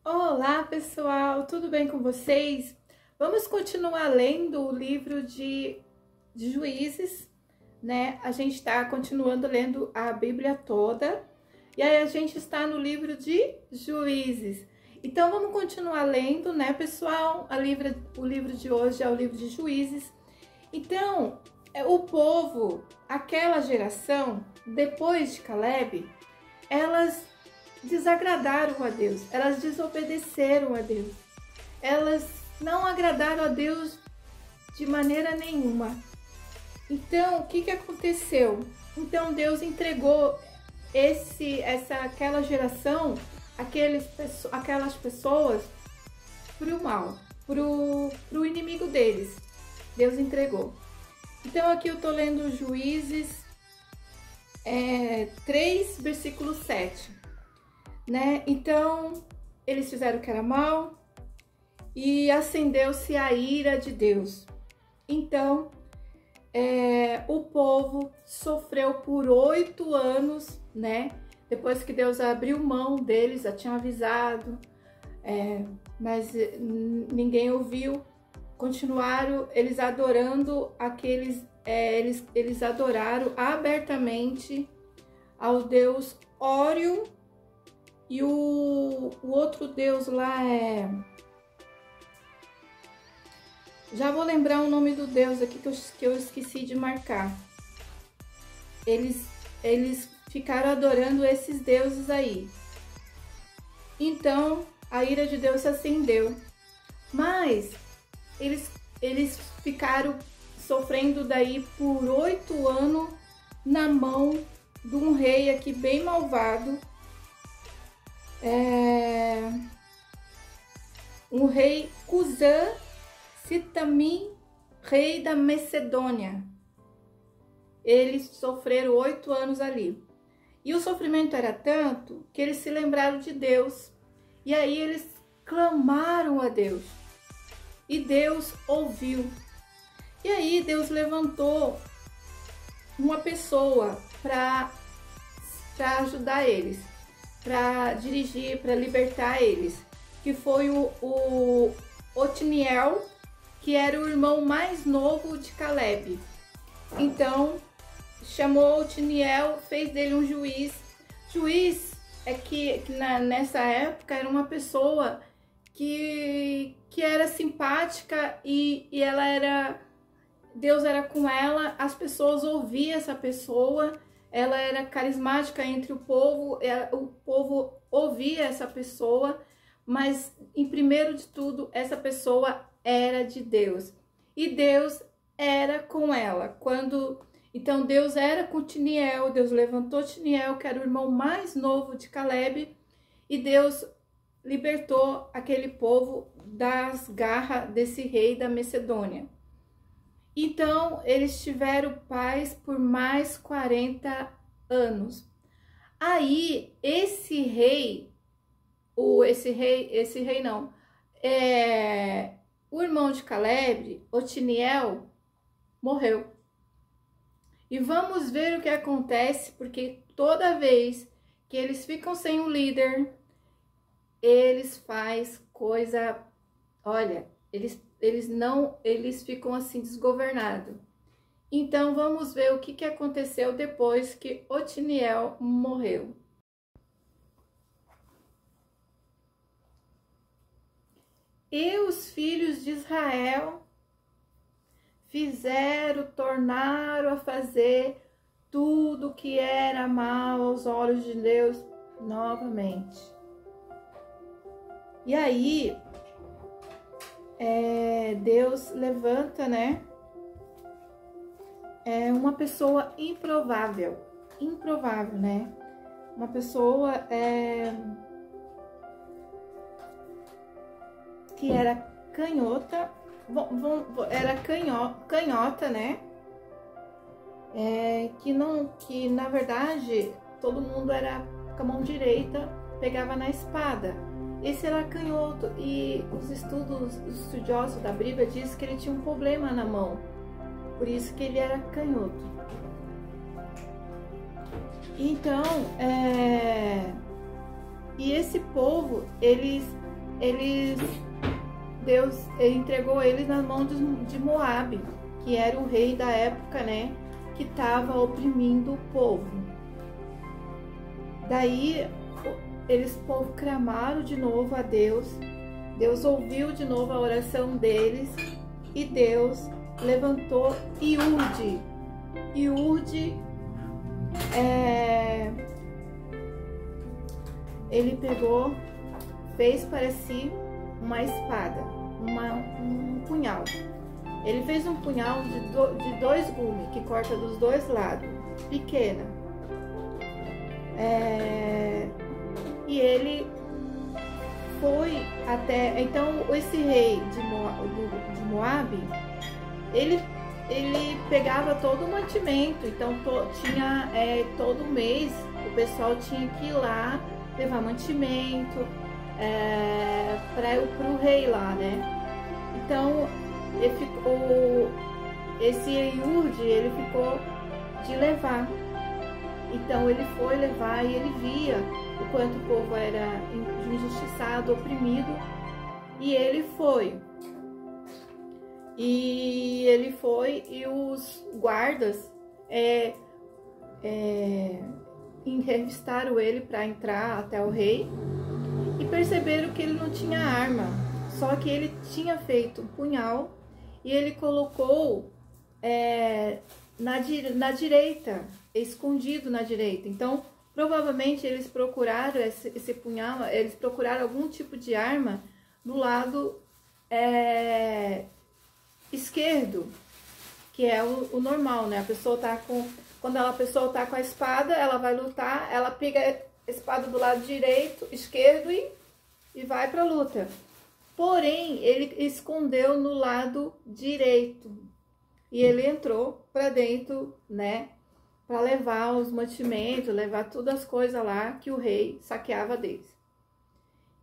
Olá, pessoal, tudo bem com vocês? Vamos continuar lendo o livro de Juízes, né? A gente está continuando lendo a Bíblia toda e aí a gente está no livro de Juízes. Então vamos continuar lendo, né, pessoal? O livro de hoje é o livro de Juízes. Então, o povo, aquela geração, depois de Caleb, elas desagradaram a Deus, elas desobedeceram a Deus, elas não agradaram a Deus de maneira nenhuma. Então, o que aconteceu? Então, Deus entregou aquela geração, aquelas pessoas para o mal, para o inimigo deles. Deus entregou. Então, aqui eu tô lendo Juízes 3, versículo 7. Né? Então, eles fizeram o que era mal e acendeu-se a ira de Deus. Então, o povo sofreu por 8 anos, né? Depois que Deus abriu mão deles, já tinha avisado, mas ninguém ouviu. Continuaram eles adorando eles adoraram abertamente ao Deus Órion. E o outro deus lá já vou lembrar o nome do deus aqui que eu esqueci de marcar. Eles ficaram adorando esses deuses aí. Então, a ira de Deus se acendeu. Mas eles ficaram sofrendo daí por 8 anos na mão de um rei aqui bem malvado. Um rei Cusã Sitamim, rei da Macedônia. Eles sofreram 8 anos ali. E o sofrimento era tanto que eles se lembraram de Deus. E aí eles clamaram a Deus. E Deus ouviu. E aí Deus levantou uma pessoa para ajudar eles, para dirigir, para libertar eles, que foi o Otniel, que era o irmão mais novo de Caleb. Então, chamou Otniel, fez dele um juiz. Juiz nessa época era uma pessoa que era simpática e Deus era com ela, as pessoas ouviam essa pessoa. Ela era carismática entre o povo ouvia essa pessoa, mas em primeiro de tudo, essa pessoa era de Deus. E Deus era com ela. Então Deus era com Otniel, Deus levantou Otniel, que era o irmão mais novo de Caleb, e Deus libertou aquele povo das garras desse rei da Macedônia. Então, eles tiveram paz por mais 40 anos. Aí, o irmão de Caleb, Otniel, morreu. E vamos ver o que acontece, porque toda vez que eles ficam sem um líder, eles fazem coisa, olha, eles ficam assim desgovernados. Então vamos ver o que aconteceu depois que Otniel morreu. E os filhos de Israel tornaram a fazer tudo que era mal aos olhos de Deus novamente. E aí Deus levanta, né? Uma pessoa improvável, né? Uma pessoa que era canhota, canhota, né? Que na verdade todo mundo era com a mão direita, pegava na espada. Esse era canhoto, e os estudiosos da Bíblia dizem que ele tinha um problema na mão, por isso que ele era canhoto. Então, e esse povo, eles Deus entregou eles nas mãos de Moabe, que era o rei da época, né, que estava oprimindo o povo. Daí o povo clamaram de novo a Deus. Deus ouviu de novo a oração deles e Deus levantou Iurde. Iurde ele pegou, fez para si uma espada, um punhal. Ele fez um punhal de 2 gumes, que corta dos 2 lados, pequena. E ele foi até... Então, esse rei de Moabe, ele pegava todo o mantimento. Então, tinha todo mês, o pessoal tinha que ir lá levar mantimento para o rei lá, né? Então, esse Iurde, ele ficou de levar. Então ele foi levar e ele via o quanto o povo era injustiçado, oprimido, e ele foi. E os guardas revistaram ele para entrar até o rei e perceberam que ele não tinha arma, só que ele tinha feito um punhal e ele colocou na direita, escondido na direita. Então, provavelmente eles procuraram esse punhal, eles procuraram algum tipo de arma do lado esquerdo, que é o normal, né? A pessoa tá quando a pessoa tá com a espada, ela vai lutar, ela pega a espada do lado direito, esquerdo e vai pra luta. Porém, ele escondeu no lado direito e ele entrou para dentro, né, para levar os mantimentos, levar todas as coisas lá que o rei saqueava deles.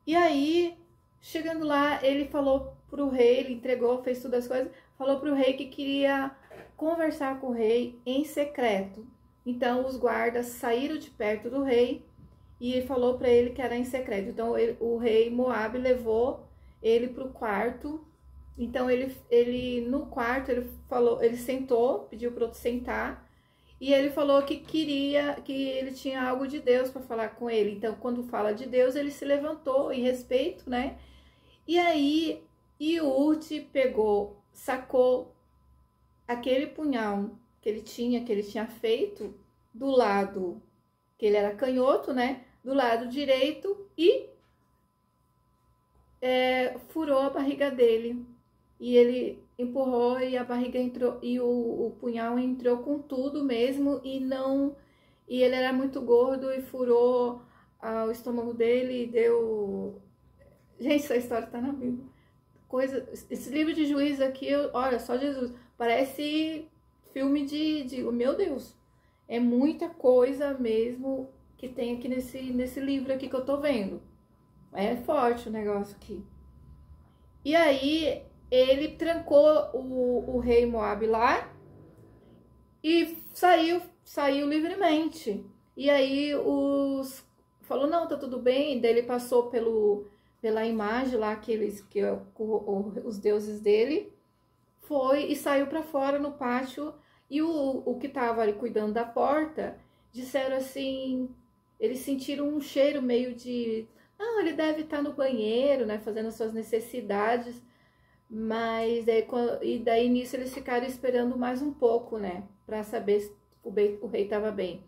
E aí, chegando lá, ele falou pro rei, ele entregou, fez todas as coisas, falou pro rei que queria conversar com o rei em secreto. Então, os guardas saíram de perto do rei e falou para ele que era em secreto. Então, o rei Moabe levou ele para o quarto. Então ele no quarto ele sentou, pediu para outro sentar, e ele falou que ele tinha algo de Deus para falar com ele. Então, quando fala de Deus, ele se levantou em respeito, né? E aí Iurde sacou aquele punhal que ele tinha feito do lado que ele era canhoto, né? Do lado direito, e furou a barriga dele. E ele empurrou e a barriga entrou, e o punhal entrou com tudo mesmo, e ele era muito gordo e furou o estômago dele e deu... Gente, essa história tá na Bíblia. Esse livro de Juízes aqui, olha, só Jesus. Parece filme meu Deus. É muita coisa mesmo que tem aqui nesse livro aqui que eu tô vendo. É forte o negócio aqui. E aí ele trancou o rei Moabe lá e saiu livremente. E aí falou, não, tá tudo bem. Daí ele passou pela imagem lá os deuses dele, foi e saiu para fora no pátio. E o que tava ali cuidando da porta disseram assim, eles sentiram um cheiro meio de... Não, ele deve estar no banheiro, né, fazendo as suas necessidades. Mas daí nisso eles ficaram esperando mais um pouco, né, para saber se o rei estava bem.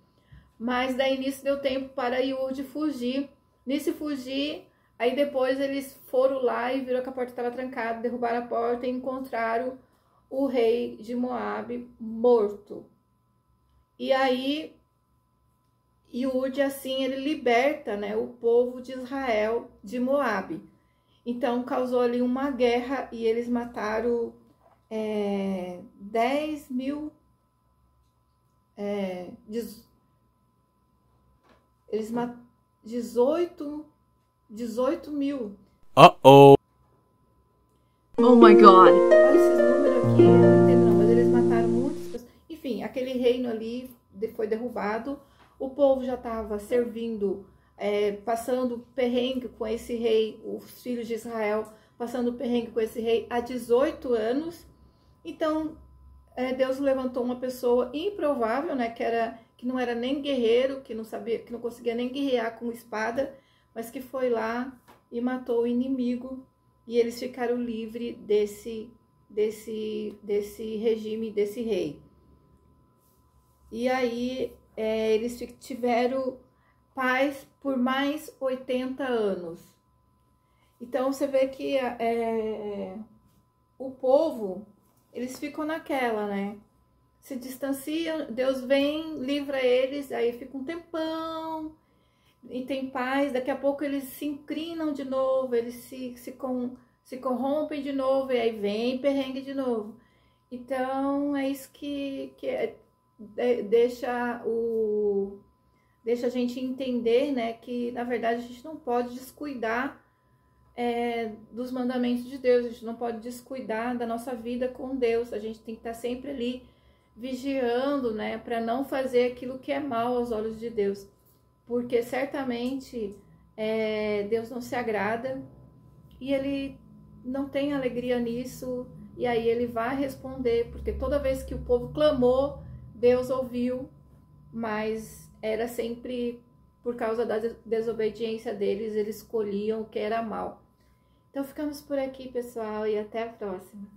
Mas daí nisso deu tempo para Iurde fugir. Nisso fugir, aí depois eles foram lá e viram que a porta estava trancada, derrubaram a porta e encontraram o rei de Moabe morto. E aí Iurde, assim, ele liberta, né, o povo de Israel de Moabe. Então, causou ali uma guerra e eles mataram 10 mil... eles mataram 18 mil. Oh my God. Olha esses números aqui, eu não entendo não, mas eles mataram muitas pessoas. Enfim, aquele reino ali foi derrubado. O povo já estava servindo passando perrengue com esse rei, os filhos de Israel passando perrengue com esse rei há 18 anos. Então, Deus levantou uma pessoa improvável, né, que não era nem guerreiro, que não conseguia nem guerrear com espada, mas que foi lá e matou o inimigo, e eles ficaram livres desse regime, desse rei. E aí eles tiveram paz por mais 80 anos. Então você vê que o povo, eles ficam naquela, né? Se distanciam, Deus vem, livra eles, aí fica um tempão e tem paz. Daqui a pouco eles se inclinam de novo, eles se corrompem de novo, e aí vem perrengue de novo. Então é isso que deixa a gente entender, né, que na verdade a gente não pode descuidar dos mandamentos de Deus, a gente não pode descuidar da nossa vida com Deus. A gente tem que estar sempre ali vigiando, né, para não fazer aquilo que é mal aos olhos de Deus, porque certamente Deus não se agrada e Ele não tem alegria nisso, e aí Ele vai responder, porque toda vez que o povo clamou, Deus ouviu, mas era sempre por causa da desobediência deles, eles escolhiam o que era mal. Então ficamos por aqui, pessoal, e até a próxima.